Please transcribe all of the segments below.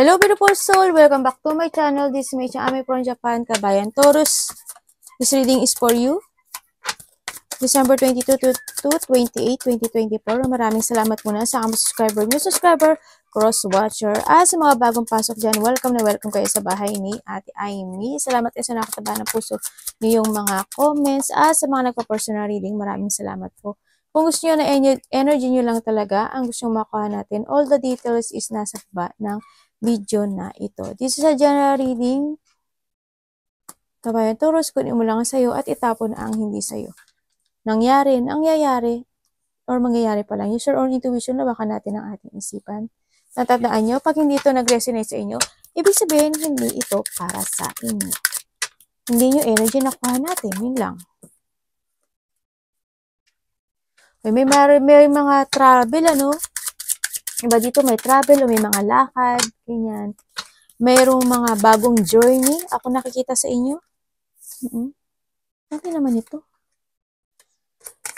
Hello beautiful soul! Welcome back to my channel. This is Mei Ami from Japan, Kabayan. Taurus, this reading is for you. December 22 to 28, 2024. Maraming salamat muna sa mga subscriber, new subscriber, cross-watcher. Sa mga bagong pasok dyan, welcome na welcome kayo sa bahay ni Ate Amy. Salamat kayo sa nakataba ng puso niyong mga comments. Sa mga nagpa-personal reading, maraming salamat po. Kung gusto nyo na energy nyo lang talaga, ang gusto nyo makuha natin, all the details is nasa baba ng video na ito. This is a general reading. Kabayan Taurus, kunin mo lang sa'yo at itapon ang hindi sa'yo. Nangyayari, or mangyayari pa lang. Use your own intuition na baka natin ang ating isipan. Tatandaan nyo, pag hindi ito nag-resonate sa inyo, ibig sabihin hindi ito para sa inyo. Hindi nyo energy nakuha natin. Yun lang. May mga travel, ano? Iba dito may travel o may mga lakad, ganyan. Mayroong mga bagong journey ako nakikita sa inyo. Okay naman ito.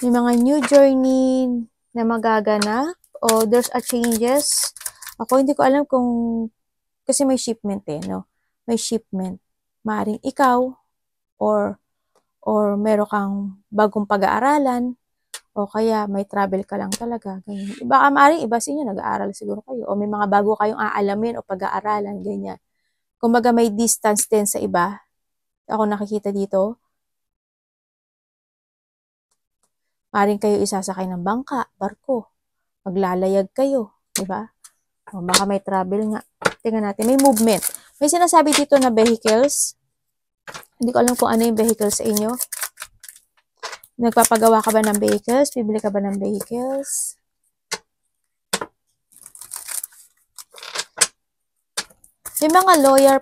May mga new journey na magaganap o there's a changes. Ako hindi ko alam kung, kasi may shipment no? May shipment. Maaring ikaw or meron kang bagong pag-aaralan. O kaya may travel ka lang talaga. Ganyan. Baka maaaring iba sa inyo, nag-aaral siguro kayo. O may mga bago kayong aalamin o pag-aaralan. Ganyan. Kumbaga may distance din sa iba. Ako nakikita dito. Maaaring kayo isasakay ng bangka, barko. Maglalayag kayo. Diba? O baka may travel nga. Tingnan natin. May movement. May sinasabi dito na vehicles. Hindi ko alam kung ano yung vehicles sa inyo. Nagpapagawa ka ba ng vehicles? Bibili ka ba ng vehicles? May mga loyal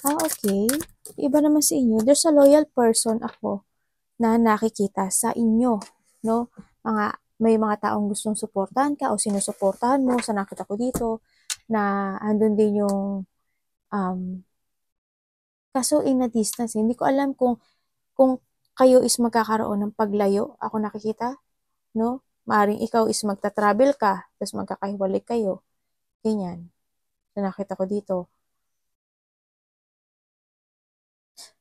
okay. Iba naman sa inyo. There's a loyal person ako na nakikita sa inyo, no? May mga taong gustong suportahan ka o sinusuportahan mo. Sa nakita ko dito na andun din yung kaso in a distance. Hindi ko alam kung kayo is magkakaroon ng paglayo, ako nakikita, no? Maaring ikaw is magta-travel ka, tapos magkakahiwalay kayo. Ganyan. So, nakita ko dito.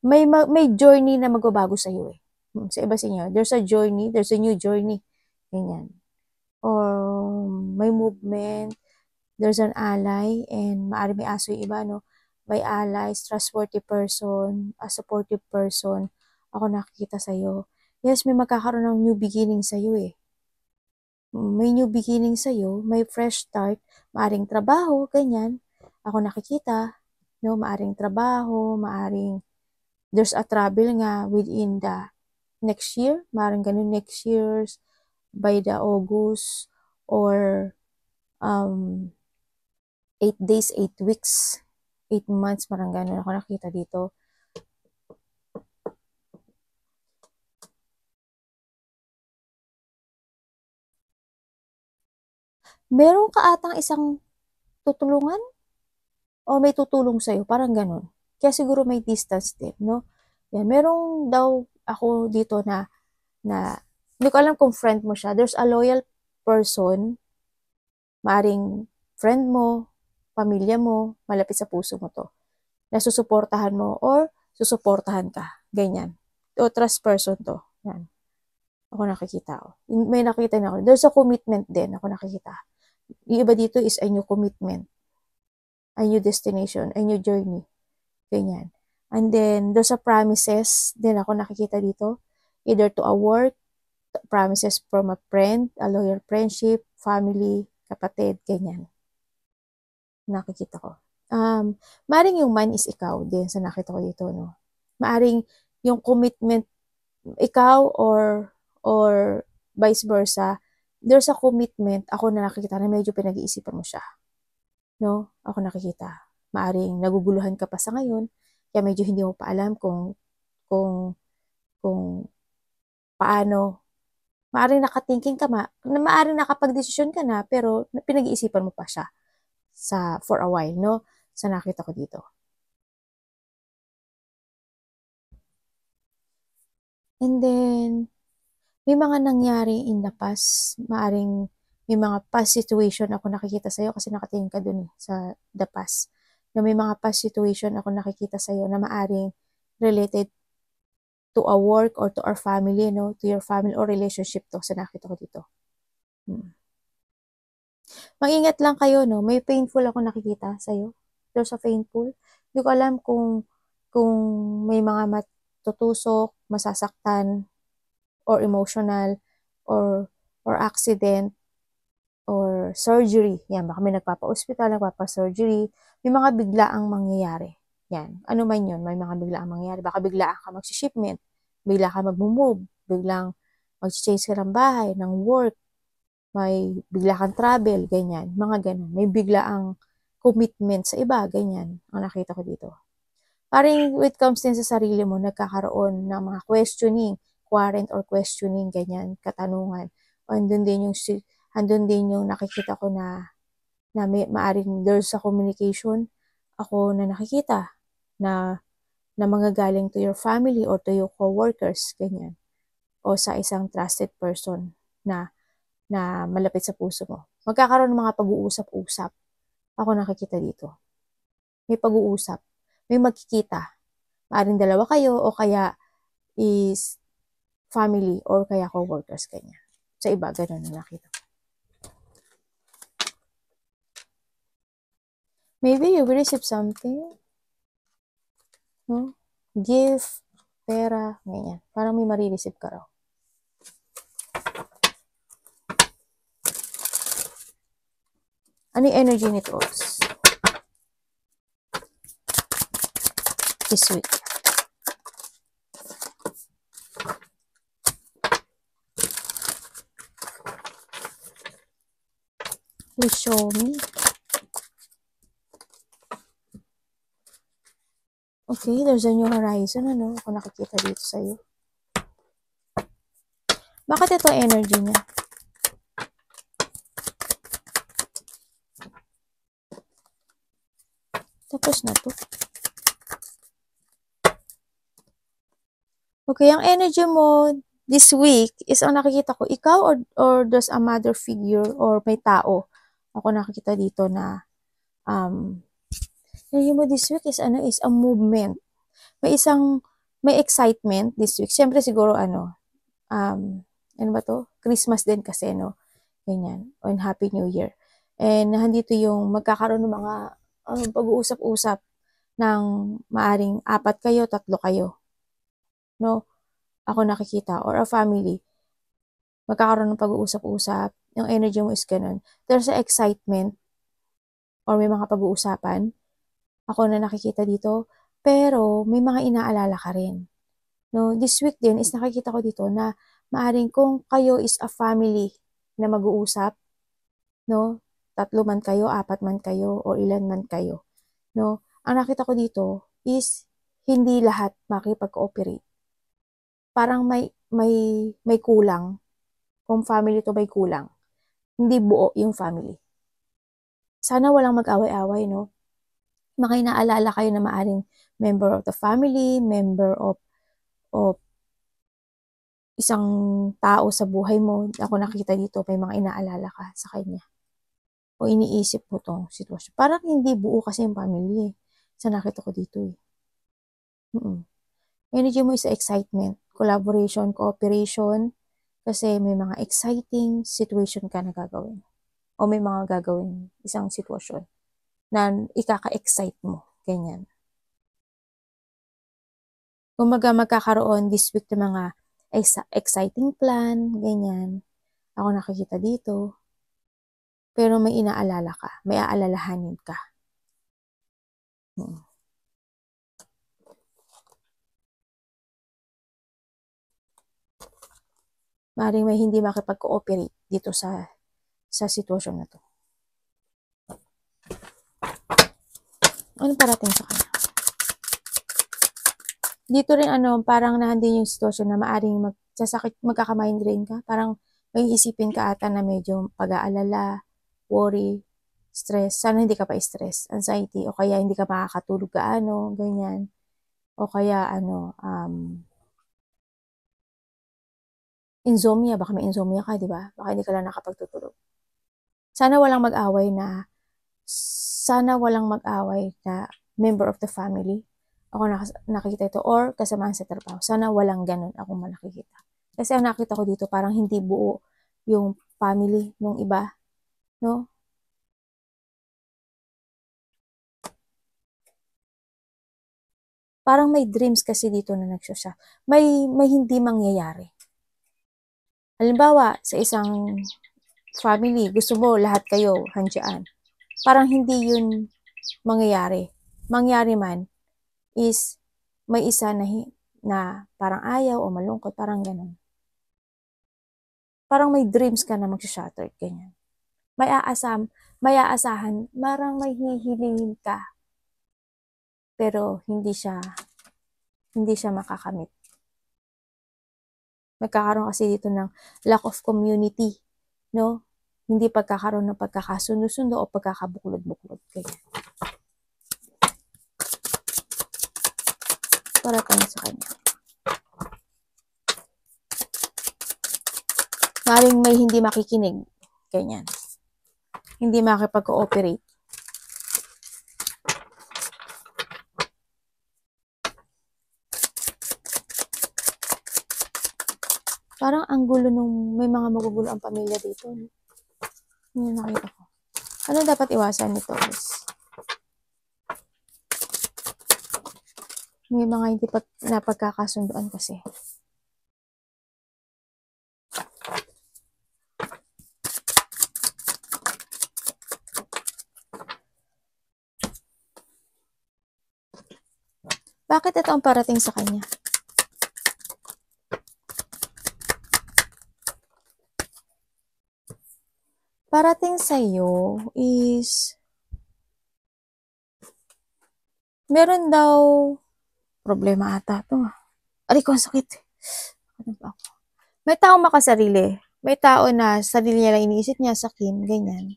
May journey na magbabago sa iyo eh. Sa iba sa inyo, there's a journey, there's a new journey. Ganyan. Or may movement, there's an ally, and maaring may aso yung iba, no? May allies, trustworthy person, a supportive person, ako nakikita sa'yo. Yes, may magkakaroon ng new beginning sa'yo eh. May new beginning sa'yo, may fresh start, maaring trabaho, ganyan. Ako nakikita, no, maaring trabaho, maaring there's a travel nga within the next year, maaring ganun next year's by the August or 8 days, 8 weeks, 8 months, parang ganun ako nakita dito. Meron ka atang isang tutulungan o may tutulong sa'yo, parang ganun. Kaya siguro may distance din, no? Yan, merong daw ako dito na hindi ko alam kung friend mo siya. There's a loyal person, maaring friend mo, pamilya mo, malapit sa puso mo to, na susuportahan mo or susuportahan ka. Ganyan. O trust person to. Yan. Ako nakikita ko. May nakita na ako. There's a commitment din. Ako nakikita. Yung iba dito is a new commitment. A new destination. A new journey. Ganyan. And then, there's a promises din ako nakikita dito. Either to a work, promises from a friend, a loyal friendship, family, kapatid, ganyan. Nakikita ko. Maaring yung man is ikaw din sa nakita ko dito, no? Maaring yung commitment, ikaw or vice versa, there's a commitment, ako na nakikita na medyo pinag-iisipan mo siya. No? Ako nakikita. Maaring naguguluhan ka pa sa ngayon, kaya medyo hindi mo pa alam kung paano. Maaring nakathinking ka maaring nakapag-desisyon ka na, pero pinag-iisipan mo pa siya for a while, no? Sa nakita ko dito. And then, may mga nangyari in the past, maaring may mga past situation ako nakikita sa'yo kasi nakatingin ka dun sa the past. na may mga past situation ako nakikita sa'yo na maaring related to a work or to our family, no? To your family or relationship to sa nakita ko dito. Mag-ingat lang kayo, no? May painful ako nakikita sa'yo. There's a painful. Hindi ko alam kung may mga matutusok, masasaktan, or emotional, or accident, or surgery. Yan, baka may nagpapa-hospital, nagpapa-surgery. May mga biglaang mangyayari. Yan. Ano man yun, may mga biglaang mangyayari. Baka biglaan ka mag-shipment, bigla ka mag-move, biglang mag-change ka ng bahay, ng work, may bigla kang travel, ganyan. Mga ganun. May biglaang commitment sa iba, ganyan. Ang nakita ko dito. Parang when it comes din sa sarili mo, nagkakaroon ng mga questioning, quarrant or questioning, ganyan, katanungan. O andun din yung nakikita ko na maaring there's a communication ako na nakikita na mga galing to your family or to your co-workers, ganyan. O sa isang trusted person na malapit sa puso mo. Magkakaroon ng mga pag-uusap-usap. Ako nakikita dito. May pag-uusap. May magkikita. Maaring dalawa kayo o kaya is family or kaya co-workers kanya. Sa iba, ganun na nakita. Maybe you will receive something. No? Gift, pera, ganyan. Parang may marireceive ka raw. Ano yung energy nito? This week. Please show me. Okay, there's a new horizon, ano? Ako nakikita dito sa'yo. Bakit ito energy niya? Tapos na to. Okay, ang energy mo this week is ang nakikita ko, ikaw or there's a mother figure or may tao. Ako nakikita dito na energy mo this week is a movement. May excitement this week. Siyempre siguro ano ba to? Christmas din kasi, no? Ganyan. And Happy New Year. And nandito yung magkakaroon ng mga pag-uusap-usap ng maaring 4 kayo, 3 kayo. No? Ako nakikita. Or a family. Magkakaroon ng pag-uusap-usap. Yung energy mo is ganun. There's a excitement or may mga pag-uusapan. Ako na nakikita dito. Pero may mga inaalala ka rin. No? This week din is nakikita ko dito na maaring kung kayo is a family na mag-uusap, no? 3 man kayo, 4 man kayo, o ilan man kayo. No? Ang nakita ko dito is hindi lahat makipag-cooperate. Parang may kulang. Kung family to may kulang. Hindi buo yung family. Sana walang mag-away-away, no? Makinaalala kayo na maaring member of the family, member of isang tao sa buhay mo. Ako nakita dito, may mga inaalala ka sa kanya. O iniisip mo tong sitwasyon. Parang hindi buo kasi yung family eh. Sa nakita ko dito eh. Energy mo is excitement, collaboration, cooperation, kasi may mga exciting situation ka na gagawin. O may mga gagawin isang sitwasyon na ikaka-excite mo. Ganyan. Kung magkakaroon this week ng mga exciting plan, ganyan. Ako nakikita dito. Pero may inaalala ka. May aalalahanin ka. Maring may hindi makipag-cooperate dito sa sitwasyon na to. Ano parating sa kanya? Dito rin parang nahandin yung sitwasyon na maaring magkaka-mind drain ka. Parang may isipin ka ata na medyo pag-aalala, worry, stress. Sana hindi ka pa stress, anxiety, o kaya hindi ka makakatulog gaano, ganyan. O kaya insomnia, baka may insomnia ka, di ba? Baka hindi ka lang nakapagtutulog. Sana walang mag-away na sana walang mag-away na member of the family. Ako nakikita ito, or kasamahan sa trabaho. Sana walang ganun ako nakikita. Kasi ang nakita ko dito, parang hindi buo yung family ng iba, no? Parang may dreams kasi dito na nagsasya. May hindi mangyayari. Halimbawa, sa isang family, gusto mo lahat kayo handyan. Parang hindi yun mangyayari. Mangyari man is may isa na parang ayaw o malungkot, parang ganun. Parang may dreams ka na magsha-shattered, ganyan. May aasahan, parang may hihilingin ka, pero hindi siya makakamit. Nagkakaroon kasi dito ng lack of community, no? Hindi pagkakaroon ng pagkakasundo-sundo o pagkakabuklod-buklod. Ganyan. Para tayo sa kanya. Maring may hindi makikinig. Ganyan. Hindi makipag-cooperate. Parang ang gulo nung may mga magugulo ang pamilya dito. No? Yun yung nakita ko. Ano dapat iwasan nito is may mga hindi napagkakasunduan kasi. Bakit ito ang parating sa kanya? Parating sa'yo is meron daw problema ata ito. Aray ko, ang sakit. Ano ba ako? May tao makasarili. May tao na sarili niya lang iniisip niya, sakin, ganyan.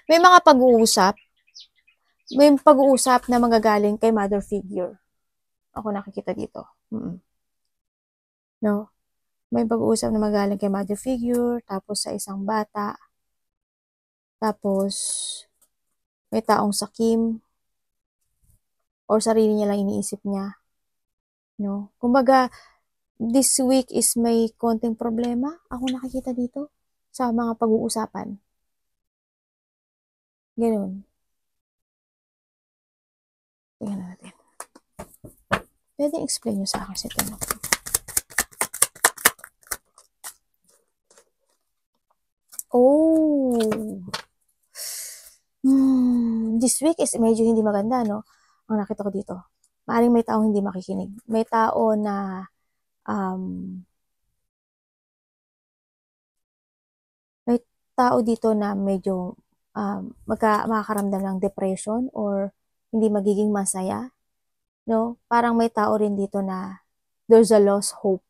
May mga pag-uusap. May pag-uusap na magagaling kay mother figure. Ako nakikita dito. No? May pag-uusap na magaling kay mother figure, tapos sa isang bata, tapos may taong sakim, or sarili niya lang iniisip niya. No? Kumbaga, this week is may konting problema. Ako nakikita dito sa mga pag-uusapan. Ganun. Tingnan natin. Pwede explain nyo sa akin si Tino. Oh. This week is medyo hindi maganda, no? Ang nakita ko dito. Maaring may taong hindi makikinig. May tao na may tao dito na medyo makakaramdam ng depression or hindi magiging masaya, no? Parang may tao rin dito na there's a lost hope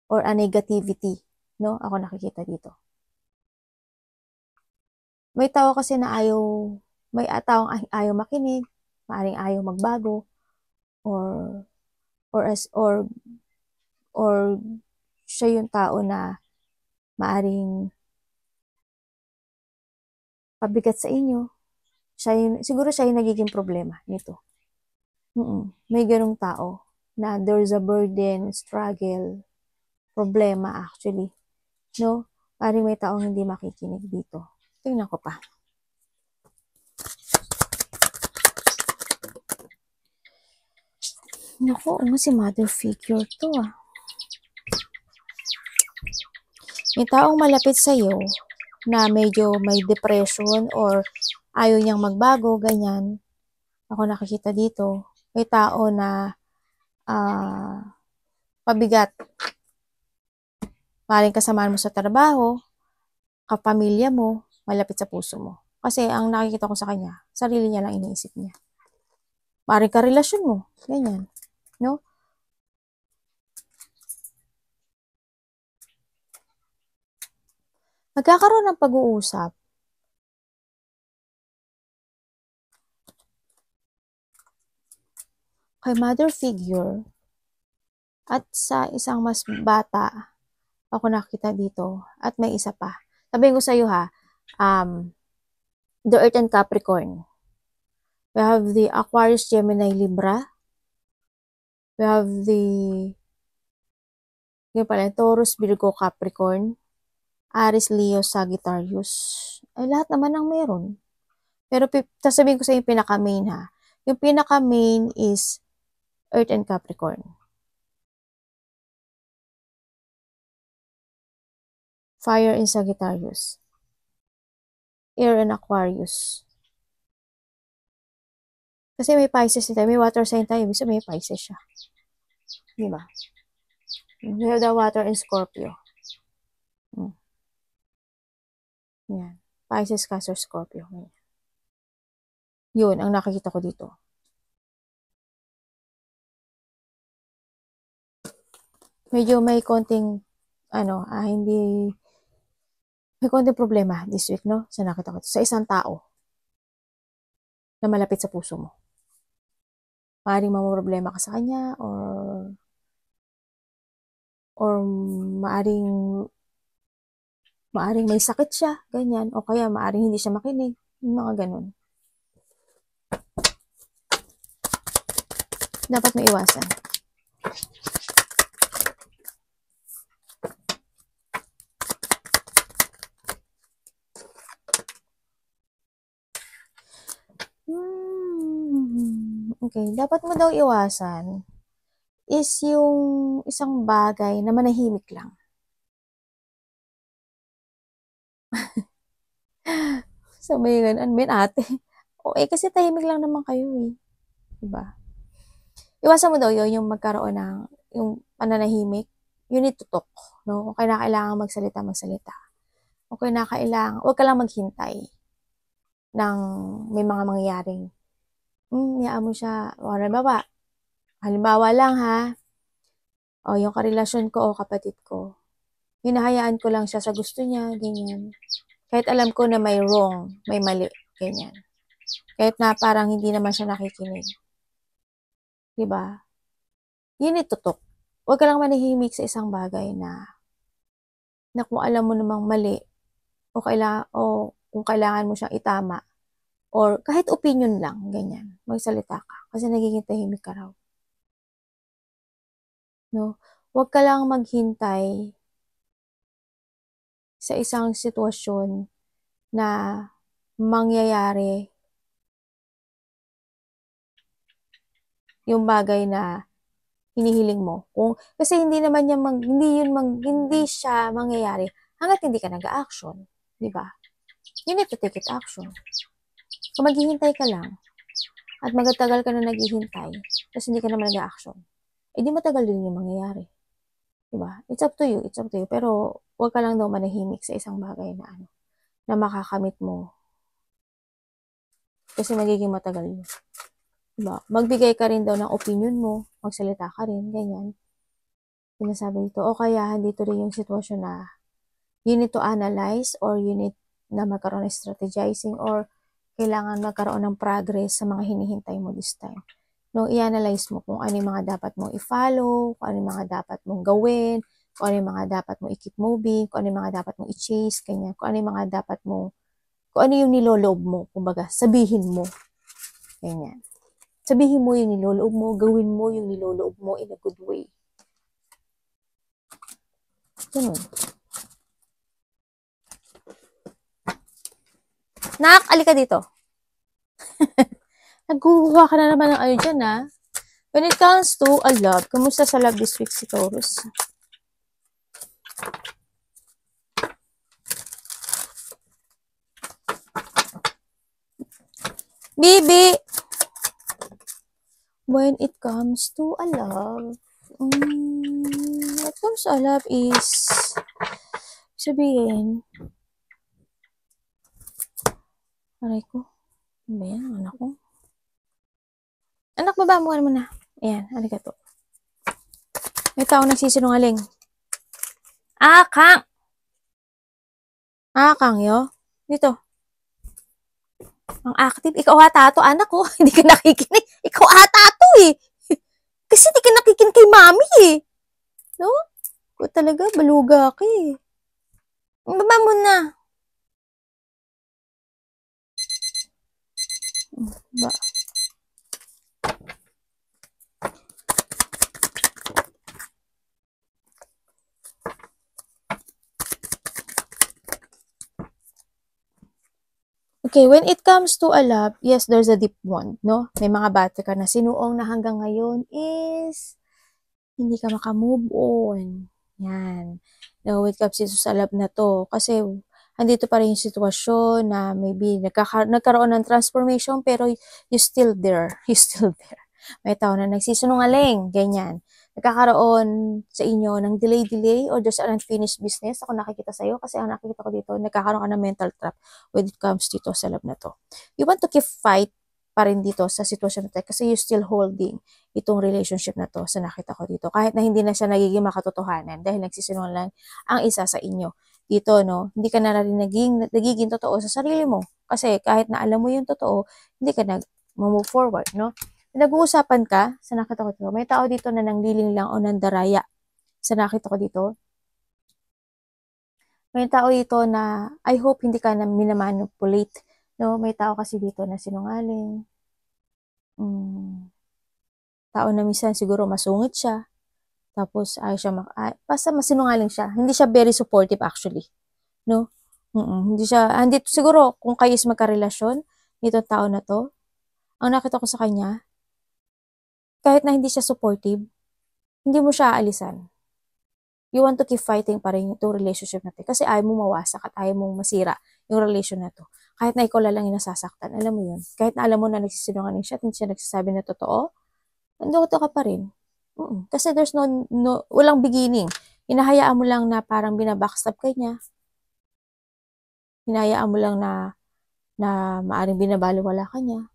or a negativity, no? Ako nakikita dito. May tao kasi na may taong ayaw makinig, maaring ayaw magbago, or siya yung tao na maaring pabigat sa inyo. Siguro siya yung nagiging problema nito. May ganong tao na there's a burden, struggle, problema actually. No? Maaring may taong hindi makikinig dito. Tingnan ko pa. Naku, si mother figure to May taong malapit sa'yo na medyo may depression or ayaw niyang magbago, ganyan. Ako nakikita dito. May tao na pabigat. Maring kasamaan mo sa trabaho, kapamilya mo, malapit sa puso mo. Kasi ang nakikita ko sa kanya, sarili niya lang iniisip niya. Maring karelasyon mo, ganyan. No? Magkakaroon ng pag-uusap. Kay mother figure at sa isang mas bata, ako nakita dito, at may isa pa. Sabihin ko sa'yo ha, the Earth and Capricorn. We have the Aquarius, Gemini, Libra. We have the Taurus, Virgo, Capricorn. Aries, Leo, Sagittarius. Ay, lahat naman ang meron. Pero sasabihin ko sa yung pinaka-main ha. Yung pinaka-main is Earth and Capricorn. Fire in Sagittarius. Air in Aquarius. Kasi may Pisces tayo, may water sign tayo, ibig sabihin may Pisces siya. Diba? We have the water in Scorpio. Yan. Pisces, Cancer, Scorpio. Yun, ang nakikita ko dito. Medyo may konting, hindi, may konting problema this week, no? Sa nakita ko. Sa isang tao na malapit sa puso mo. Maaaring mamroblema ka sa kanya or maaring may sakit siya, ganyan, o kaya maaring hindi siya makinig, yung mga ganun. Dapat maiwasan. Okay, dapat mo daw iwasan is yung isang bagay na manahimik lang. Sabi ganun, ate. Kasi tahimik lang naman kayo eh. Diba? Iwasan mo daw yun, yung magkaroon ng, yung pananahimik. You need to talk. No? Kung kailangan magsalita. Kung kailangan, huwag ka lang maghintay ng may mga mangyayaring. Yaan mo siya. Halimbawa lang ha. Yung karelasyon ko o kapatid ko. Hinahayaan ko lang siya sa gusto niya, ganyan. Kahit alam ko na may wrong, may mali, ganyan. Kahit na parang hindi naman siya nakikinig. Diba? You need to talk. Huwag ka lang manahimik sa isang bagay na kung alam mo namang mali o kung kailangan mo siyang itama or kahit opinion lang, ganyan. Magsalita ka kasi nagiging tahimik ka raw. No? Huwag ka lang maghintay sa isang sitwasyon na mangyayari yung bagay na hinihiling mo. Kasi hindi siya mangyayari hanggat hindi ka nag-a-action. Diba? You need to take it action. Kung maghihintay ka lang at magatagal ka na naghihintay tapos hindi ka naman nag-a-action, di matagal din yung mangyayari. Diba? It's up to you. Pero huwag ka lang daw manahimik sa isang bagay na makakamit mo. Kasi magiging matagal yun. Diba? Magbigay ka rin daw ng opinion mo, magsalita ka rin, ganyan. Sinasabi dito, o kaya dito rin yung sitwasyon na you need to analyze or you need na magkaroon ng strategizing or kailangan magkaroon ng progress sa mga hinihintay mo this time. No, i-analyze mo kung ano yung mga dapat mong i-follow, kung ano yung mga dapat mong gawin, kung ano yung mga dapat mong i-keep moving, kung ano yung mga dapat mong i-chase, ganyan, kung ano yung mga dapat mong, kung ano yung niloloob mo, kumbaga, sabihin mo, ganyan. Sabihin mo yung niloloob mo, gawin mo yung niloloob mo in a good way. Ganun. Nak, alika dito. Nagkukuha ka na naman ng dyan ha. When it comes to a love, kumusta sa love this week si Taurus? Bibi! When it comes to a love, what comes to a love is, sabihin, aray ko, ano ba yan, anak ko? Anak, baba mo na. Ayan, arigato. May tao nagsisinungaling. Kang! Kang, yo. Dito. Ang active. Ikaw ata to, anak ko. Hindi ka nakikinig. Ikaw ata to eh. Kasi hindi ka nakikinig kay mami eh. No? Ikaw talaga, baluga ka eh. Baba mo na. Ba? Okay, when it comes to a love, yes, there's a deep bond, no? May mga bate ka na sinuong na hanggang ngayon is hindi ka makamove on. Yan. Now, when it comes sa love na to, kasi andito pa rin yung sitwasyon na maybe nagkaroon ng transformation pero you still there. You still there. May tao na nagsisinungaling, ganyan. Nagkakaroon sa inyo ng delay or just an unfinished business. Ako nakikita sa'yo kasi ang nakikita ko dito, nagkakaroon ka ng mental trap when it comes dito sa love na to. You want to keep fight pa rin dito sa sitwasyon na to kasi you still holding itong relationship na to sa nakita ko dito. Kahit na hindi na siya nagiging makatotohanan dahil nagsisinungaling ang isa sa inyo. Dito, no, hindi ka na rin nagiging totoo sa sarili mo. Kasi kahit na alam mo yung totoo, hindi ka nag-move forward, no? Nag-uusapan ka sa nakita ko dito. May tao dito na nangliling lang o nandaraya sa nakita ko dito. May tao dito na I hope hindi ka na minamanipulate. No? May tao kasi dito na sinungaling. Tao na minsan siguro masungit siya. Tapos ayaw siya basta masinungaling siya. Hindi siya very supportive actually. No? Hindi siya, andito siguro kung kayo is magkarelasyon, nitong tao na to, ang nakita ko sa kanya, kahit na hindi siya supportive, hindi mo siya aalisan. You want to keep fighting pa rin itong relationship natin kasi ayaw mo mawasak at ayaw mong masira yung relation na to. Kahit na ikaw lang yung nasasaktan, alam mo yun. Kahit na alam mo na nagsisinungaling siya at hindi siya nagsasabi na totoo, nandito ka pa rin. Kasi there's walang beginning. Hinahayaan mo lang na parang binabackstab ka niya. Hinahayaan mo lang na maaring binabaliwala ka niya.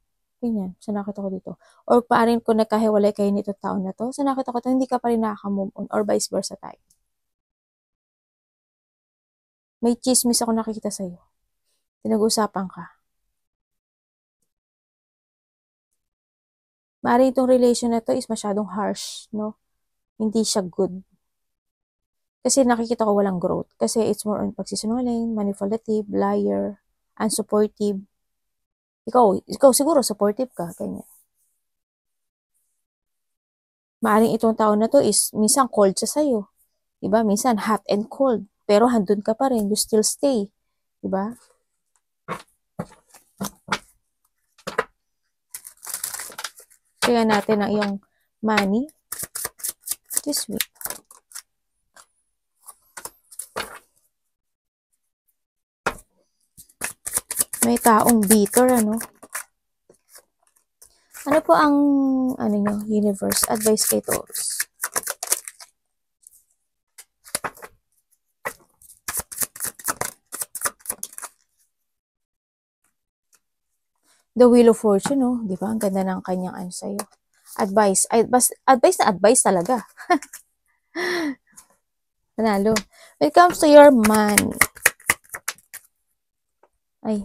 Ganyan, sa nakita ko dito. Or maaring kung nagkahiwalay kayo nito taon na to, sa nakita ko to, hindi ka pa rin nakaka-move on or vice versa tayo. May chismis ako nakikita sa'yo. Pinag-usapan ka. Maaring itong relation na to is masyadong harsh, no? Hindi siya good. Kasi nakikita ko walang growth. Kasi it's more on pagsisinungaling, manipulative, liar, unsupportive. Ikaw siguro supportive ka, ganyan. Maaring itong taon na to is minsan cold siya sa'yo. Diba? Minsan hot and cold. Pero handun ka pa rin. You still stay. Diba? Kaya natin ang iyong money this week. May taong bitter, ano? Ano po ang, nyo, universe advice kay Taurus? The Wheel of Fortune, no? Di ba? Ang ganda ng kanyang ano sa'yo. Advice na advice talaga. Panalo. When it comes to your money. Ay.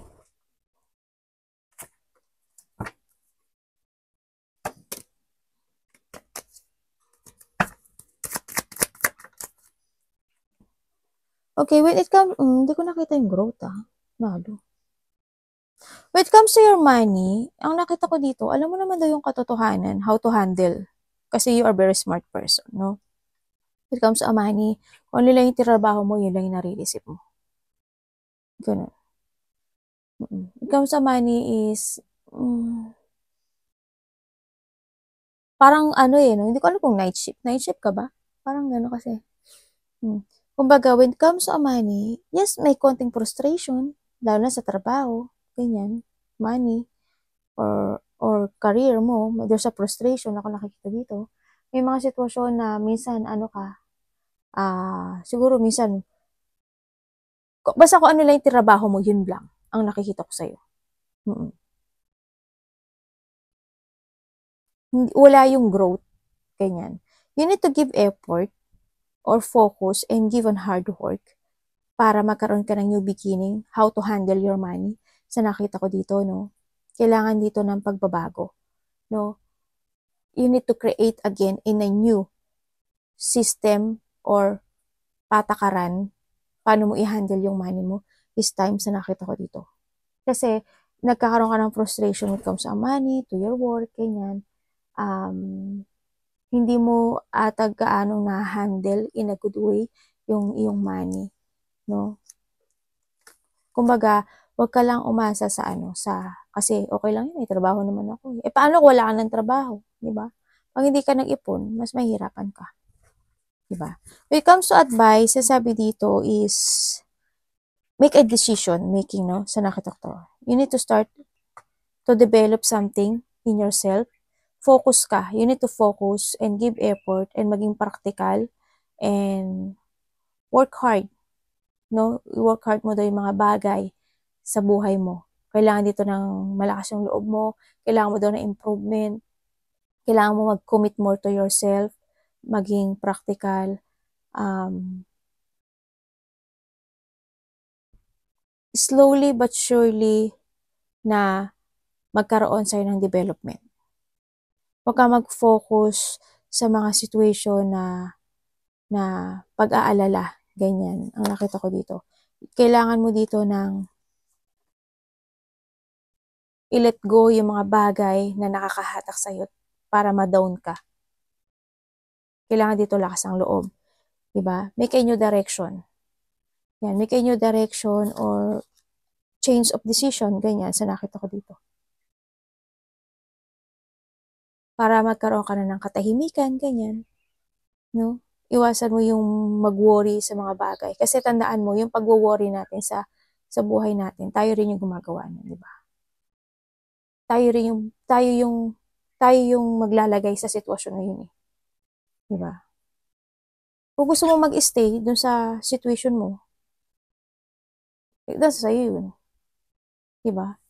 Okay, when it comes, hindi ko nakita yung growth, Nalo. When it comes to your money, ang nakita ko dito, alam mo naman daw yung katotohanan, how to handle. Kasi you are a very smart person, no? When it comes to money, kung ano lang yung trabaho mo, yun lang yung nare-receive mo. Ganun. When it comes to money is, parang ano no? Hindi ko alam kung night shift. Night shift ka ba? Parang gano'n kasi. Kumbaga, when it comes to money, yes, may konting frustration, lalo na sa trabaho, ganyan, money, or career mo, there's a frustration ako nakikita dito. May mga sitwasyon na minsan, siguro minsan, basta kung ano lang yung trabaho mo, yun lang ang nakikita ko sa'yo. Wala yung growth, ganyan. You need to give effort or focus and give on hard work para magkaroon ka ng new beginning, how to handle your money. Sa nakita ko dito, no? Kailangan dito ng pagbabago, no? You need to create again in a new system or patakaran paano mo i-handle yung money mo this time sa nakita ko dito. Kasi nagkakaroon ka ng frustration when it comes to money, to your work, ganyan. Hindi mo atag gaanong na-handle in a good way yung iyong money, no? Kumbaga, wag ka lang umasa sa kasi okay lang yun, may trabaho naman ako. Paano kung wala ka ng trabaho, di ba? Pag hindi ka nag-ipon, mas mahihirapan ka, di ba? When it comes to advice, sasabi dito is, make a decision making, no, sa nakadoktor. You need to start to develop something in yourself. Focus ka. You need to focus and give effort and maging practical and work hard. No? Work hard mo daw yung mga bagay sa buhay mo. Kailangan dito ng malakas yung loob mo. Kailangan mo daw ng improvement. Kailangan mo mag-commit more to yourself. Maging practical. Slowly but surely na magkaroon sa'yo ng development. Huwag ka mag-focus sa mga situation na pag-aalala. Ganyan, ang nakita ko dito. Kailangan mo dito ng i-let go yung mga bagay na nakakahatak sa'yo para ma-down ka. Kailangan dito lakas ang loob. Diba? Make a new direction. Yan, make a new direction or change of decision. Ganyan, sa nakita ko dito. Para magkaroon ka na ng katahimikan, ganyan. No? Iwasan mo yung mag-worry sa mga bagay. Kasi tandaan mo, yung pag-worry natin sa buhay natin, tayo rin yung gumagawa nun, di ba? Tayo yung maglalagay sa sitwasyon na yun, eh. Di ba? Kung gusto mo mag-stay dun sa situation mo, that's sa'yo yun. Di ba?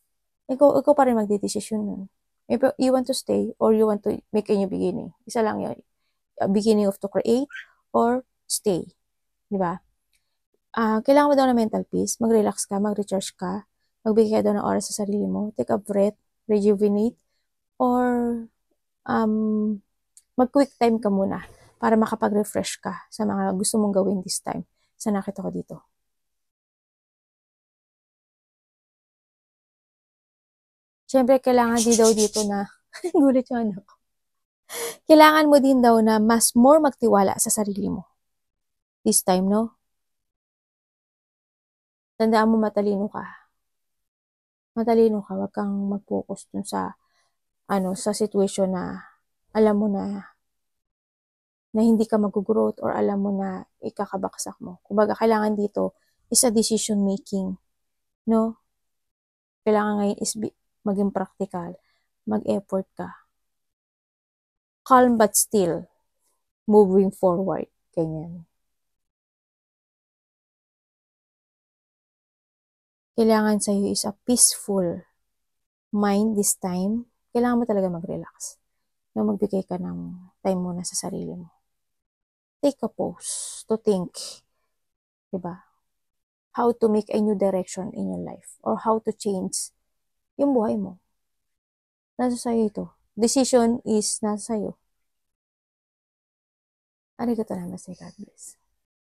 Ikaw pa rin magdidesisyon nun. If you want to stay or you want to make a new beginning, isa lang yun. A beginning of to create or stay. Di ba? Kailangan mo daw ng mental peace, mag-relax ka, mag-recharge ka, magbigay ka daw ng oras sa sarili mo, take a breath, rejuvenate, or mag-quick time ka muna para makapag-refresh ka sa mga gusto mong gawin this time. Sa nakita ko dito. Siyempre, kailangan din daw dito na, gulit yung anak ko. Kailangan mo din daw na mas more magtiwala sa sarili mo. This time, no? Tandaan mo, matalino ka. Matalino ka, wag kang mag-focus dun sa, sa situation na alam mo na hindi ka mag-growth or alam mo na ikakabaksak mo. Kumbaga, kailangan dito is a decision making. No? Kailangan ngayon is maging practical. Mag-effort ka. Calm but still moving forward. Ganyan. Kailangan sa'yo is a peaceful mind this time. Kailangan mo talaga mag-relax. No, magbigay ka ng time muna sa sarili mo. Take a pause to think. Diba? How to make a new direction in your life. Or how to change yung buhay mo. Nasa sa'yo ito. Decision is nasa sa'yo. Arigatou namaste, God bless.